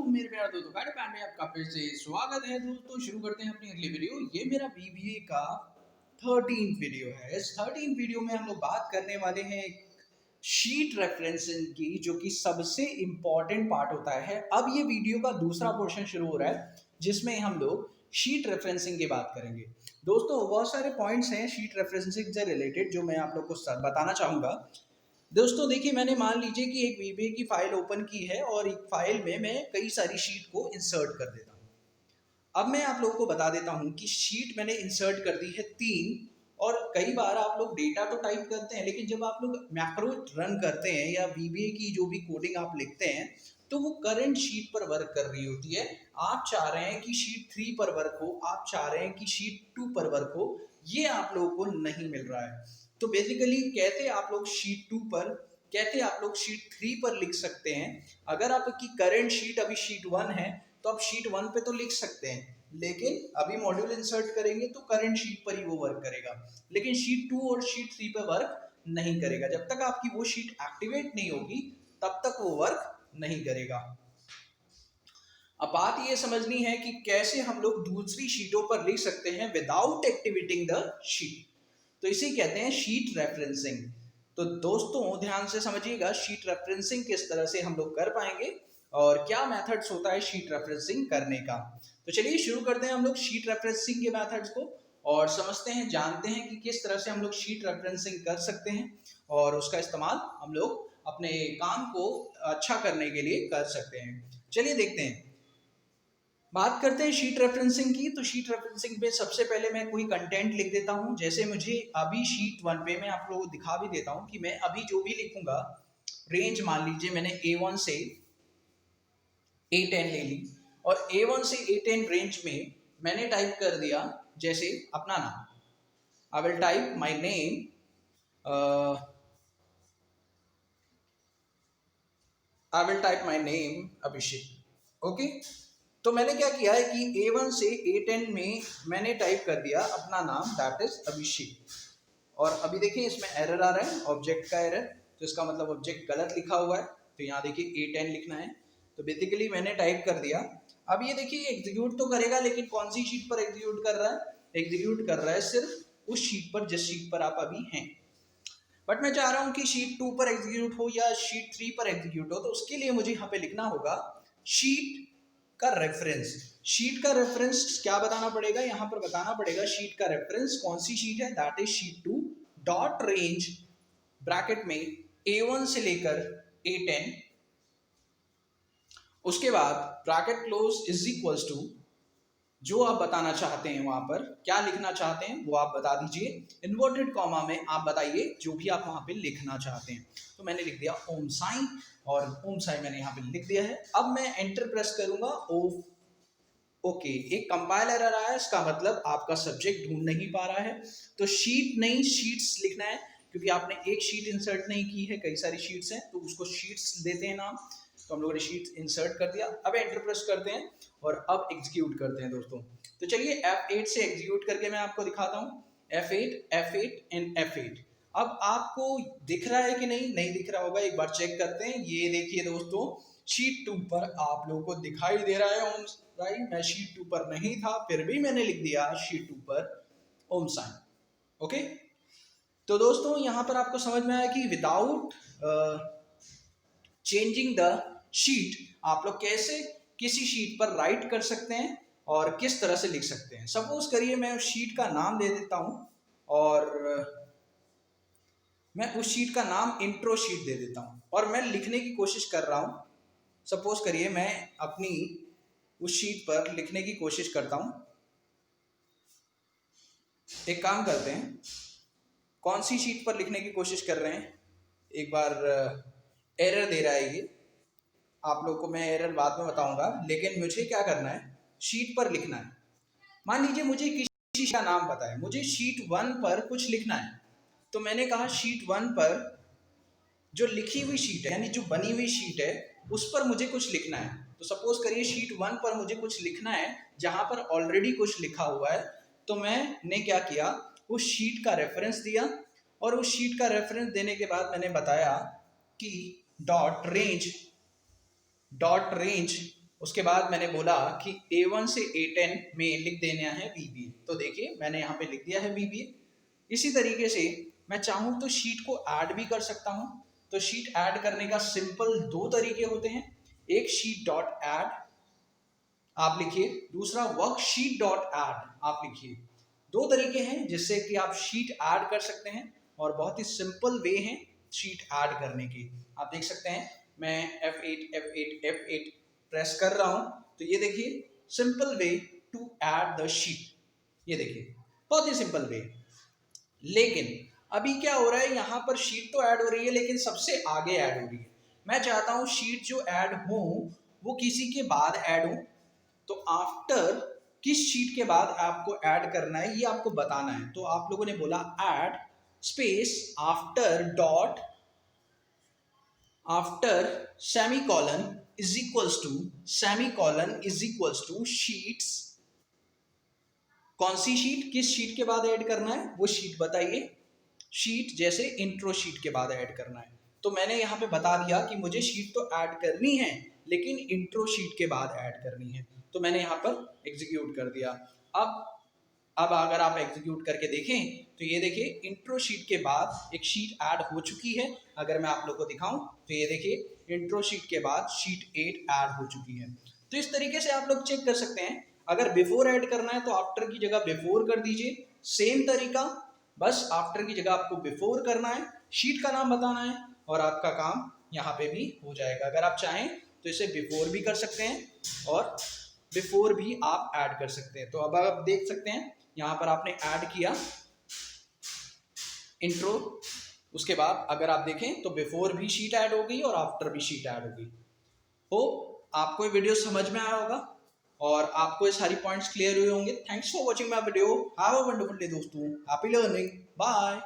मेरे प्यारे दोस्तों, में आपका फिर से स्वागत है। दोस्तों शुरू करते हैं अपनी अगली वीडियो। ये मेरा बीबीए का 13 वीडियो है। इस 13 वीडियो में हम लोग बात करने वाले हैं शीट रेफरेंसिंग की, जो कि सबसे इंपॉर्टेंट पार्ट होता है। अब ये वीडियो का दूसरा पोर्शन शुरू हो रहा है जिसमें हम लोग शीट रेफरेंसिंग की बात करेंगे। दोस्तों बहुत सारे पॉइंट्स हैं शीट रेफरेंसिंग से रिलेटेड जो मैं आप लोग को बताना चाहूँगा। दोस्तों देखिए, मैंने मान लीजिए कि एक वीबीए की फाइल ओपन की है और एक फाइल में मैं कई सारी शीट को इंसर्ट कर देता हूँ। अब मैं आप लोगों को बता देता हूँ कि शीट मैंने इंसर्ट कर दी है 3। और कई बार आप लोग डेटा तो टाइप करते हैं, लेकिन जब आप लोग मैक्रो रन करते हैं या वीबीए की जो भी कोडिंग आप लिखते हैं तो वो करंट शीट पर वर्क कर रही होती है। आप चाह रहे हैं कि शीट 3 पर वर्क हो, आप चाह रहे हैं कि शीट 2 पर वर्क हो, ये आप लोगों को नहीं मिल रहा है। तो बेसिकली कहते आप लोग शीट 2 पर, कहते आप लोग शीट 3 पर लिख सकते हैं। अगर आपकी करंट शीट अभी शीट 1 है तो आप शीट 1 पे तो लिख सकते हैं, लेकिन अभी मॉड्यूल इंसर्ट करेंगे तो करंट शीट पर ही वो वर्क करेगा, लेकिन शीट 2 और शीट 3 पर वर्क नहीं करेगा। जब तक आपकी वो शीट एक्टिवेट नहीं होगी तब तक वो वर्क नहीं करेगा। अब बात ये समझनी है कि कैसे हम लोग दूसरी शीटों पर लिख सकते हैं विदाउट एक्टिवेटिंग द शीट। तो इसे कहते हैं शीट रेफरेंसिंग। तो दोस्तों ध्यान से समझिएगा शीट रेफरेंसिंग किस तरह से हम लोग कर पाएंगे और क्या मेथड्स होता है शीट रेफरेंसिंग करने का। तो चलिए शुरू करते हैं हम लोग शीट रेफरेंसिंग के मेथड्स को और समझते हैं, जानते हैं कि किस तरह से हम लोग शीट रेफरेंसिंग कर सकते हैं और उसका इस्तेमाल हम लोग अपने काम को अच्छा करने के लिए कर सकते हैं। चलिए देखते हैं, बात करते हैं शीट रेफरेंसिंग की। तो शीट रेफरेंसिंग पे सबसे पहले मैं कोई कंटेंट लिख देता हूं। जैसे मुझे अभी शीट 1 पे मैं आप लोगों को दिखा भी देता हूं कि मैं अभी जो भी लिखूंगा, रेंज मान लीजिए मैंने A1 से A10 ले ली और A1 से A10 रेंज में मैंने टाइप कर दिया जैसे अपना नाम। I will type my name, I will type my name Abhishek. Okay, तो मैंने क्या किया है कि A1 से A10 में मैंने टाइप कर दिया अपना नाम, दैट इज अभिषेक। और अभी देखिए इसमें एरर आ रहा है, ऑब्जेक्ट का एरर। तो इसका मतलब ऑब्जेक्ट गलत लिखा हुआ है, तो यहाँ देखिए A10 लिखना है। तो बेसिकली मैंने टाइप कर दिया। अब ये देखिए एग्जीक्यूट तो करेगा, लेकिन कौन सी शीट पर एग्जीक्यूट कर रहा है? एग्जीक्यूट कर रहा है सिर्फ उस शीट पर जिस शीट पर आप अभी हैं। बट मैं चाह रहा हूँ कि शीट 2 पर एग्जीक्यूट हो या शीट 3 पर एग्जीक्यूट हो, तो उसके लिए मुझे यहाँ पे लिखना होगा शीट का रेफरेंस। शीट का रेफरेंस क्या बताना पड़ेगा? यहाँ पर बताना पड़ेगा शीट का रेफरेंस कौन सी शीट है, that is sheet 2 dot range bracket में A1 से लेकर A10, उसके बाद bracket close is equals to जो आप बताना चाहते हैं, वहां पर क्या लिखना चाहते हैं वो आप बता दीजिए। इन्वर्टेड कॉमा में आप बताइए जो भी आप वहां पे लिखना चाहते हैं। तो मैंने लिख दिया ओम साइन, और ओम साइन मैंने यहाँ पे लिख दिया है। अब मैं एंटर प्रेस करूंगा। ओके, एक कंपाइल एरर आया, इसका मतलब आपका सब्जेक्ट ढूंढ नहीं पा रहा है। तो शीट नहीं शीट्स लिखना है, क्योंकि आपने एक शीट इंसर्ट नहीं की है, कई सारी शीट्स हैं तो उसको शीट्स देते हैं नाम। तो हम लोगों ने शीट इंसर्ट कर दिया। अब एंटर प्रेस करते हैं और अब एग्जीक्यूट करते हैं दोस्तों। तो चलिए F8 से एग्जीक्यूट करके मैं आपको दिखाता हूँ। F8 F8 and F8। अब आपको दिख रहा है कि नहीं? नहीं दिख रहा होगा, एक बार चेक करते हैं। ये देखिए दोस्तों, शीट 2 पर आप लोगों को दिखाई दे रहा है ओम साइन। मैं शीट 2 पर नहीं था, फिर भी मैंने लिख दिया शीट 2 पर ओम साइन। ओके, तो दोस्तों यहाँ पर आपको समझ में आया कि विदाउट चेंजिंग द शीट आप लोग कैसे किसी शीट पर राइट कर सकते हैं और किस तरह से लिख सकते हैं। सपोज करिए मैं उस शीट का नाम दे देता हूं और मैं उस शीट का नाम इंट्रो शीट दे देता हूं और मैं लिखने की कोशिश कर रहा हूं। सपोज करिए मैं अपनी उस शीट पर लिखने की कोशिश करता हूं। एक काम करते हैं, कौन सी शीट पर लिखने की कोशिश कर रहे हैं? एक बार एरर दे रहा है ये, आप लोग को मैं एरर बाद में बताऊंगा, लेकिन मुझे क्या करना है, शीट पर लिखना है। मान लीजिए मुझे किसी का नाम पता है, मुझे शीट 1 पर कुछ लिखना है। तो मैंने कहा शीट 1 पर जो लिखी हुई शीट है, यानी जो बनी हुई शीट है, उस पर मुझे कुछ लिखना है। तो सपोज करिए शीट 1 पर मुझे कुछ लिखना है जहां पर ऑलरेडी कुछ लिखा हुआ है। तो मैंने क्या किया, उस शीट का रेफरेंस दिया और उस शीट का रेफरेंस देने के बाद मैंने बताया कि डॉट रेंज उसके बाद मैंने बोला कि A1 से A10 में लिख देना है VBA। तो देखिए मैंने यहाँ पे लिख दिया है VBA। इसी तरीके से मैं चाहूँ तो शीट को ऐड भी कर सकता हूँ। तो शीट ऐड करने का सिंपल दो तरीके होते हैं, एक शीट डॉट ऐड आप लिखिए, दूसरा वर्कशीट डॉट ऐड आप लिखिए। दो तरीके हैं जिससे कि आप शीट ऐड कर सकते हैं और बहुत ही सिंपल वे है शीट ऐड करने की। आप देख सकते हैं मैं F8 प्रेस कर रहा हूं, तो ये देखिए simple way to add the sheet. ये देखिए बहुत ही सिंपल वे। लेकिन अभी क्या हो रहा है, यहाँ पर शीट तो ऐड हो रही है लेकिन सबसे आगे ऐड हो रही है। मैं चाहता हूँ शीट जो ऐड हो वो किसी के बाद ऐड हो। तो आफ्टर किस शीट के बाद आपको ऐड करना है ये आपको बताना है। तो आप लोगों ने बोला add space after dot after semicolon is equals to sheets. कौन सी शीट, किस शीट के बाद ऐड करना है वो शीट बताइए। शीट जैसे इंट्रो शीट के बाद ऐड करना है। तो मैंने यहाँ पे बता दिया कि मुझे शीट तो ऐड करनी है लेकिन इंट्रो शीट के बाद ऐड करनी है। तो मैंने यहाँ पर एग्जीक्यूट कर दिया। अब अगर आप एग्जीक्यूट करके देखें तो ये देखिए इंट्रो शीट के बाद एक शीट ऐड हो चुकी है। अगर मैं आप लोग को दिखाऊं तो ये देखिए इंट्रो शीट के बाद शीट 8 ऐड हो चुकी है। तो इस तरीके से आप लोग चेक कर सकते हैं। अगर बिफोर ऐड करना है तो आफ्टर की जगह बिफोर कर दीजिए। सेम तरीका, बस आफ्टर की जगह आपको बिफोर करना है, शीट का नाम बताना है और आपका काम यहाँ पे भी हो जाएगा। अगर आप चाहें तो इसे बिफोर भी कर सकते हैं और बिफोर भी आप ऐड कर सकते हैं। तो अब आप देख सकते हैं यहाँ पर आपने ऐड किया इंट्रो, उसके बाद अगर आप देखें तो बिफोर भी शीट ऐड हो गई और आफ्टर भी शीट ऐड हो गई। होप आपको ये वीडियो समझ में आया होगा और आपको ये सारी पॉइंट्स क्लियर हुए होंगे। Thanks for watching my video. Have a wonderful day दोस्तों। Happy learning. बाय।